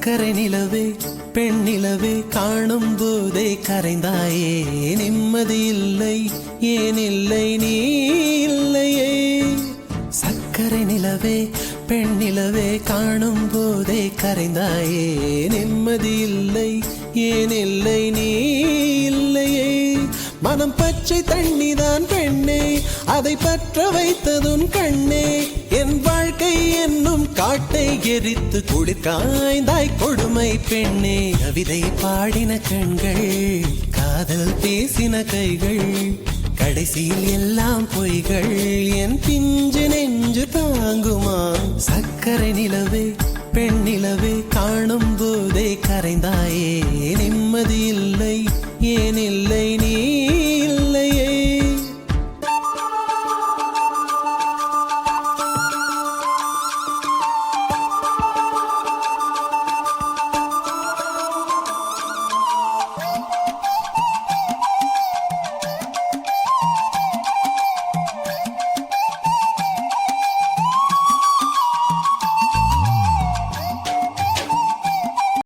சக்கரை நிலவே பெண் நிலவே காணும் போதே கரைந்தாயே நிம்மதி இல்லை ஏன் இல்லை நீ இல்லையே சக்கரை நிலவே பெண் நிலவே காணும் போதே கரைந்தாயே நிம்மதி இல்லை ஏன் இல்லை நீ இல்லையே மனம் பச்சை தண்ணிதான் பெண்ணே அதை பற்ற வைத்ததுன் கண்ணே என் வாழ்க்கை என்னும் காட்டை எரித்து குளிர்காய்ந்தாய் கொடுமை பெண்ணே கவிதை பாடின கண்கள் காதல் பேசின கைகள் கடைசியில் எல்லாம் பொய்கள் என் பிஞ்சு நெஞ்சு தாங்குமா சக்கரை நிலவே பெண் நிலவே காணும் போதே கரைந்தாயே நிம்மதி இல்லை ஏன் இல்லை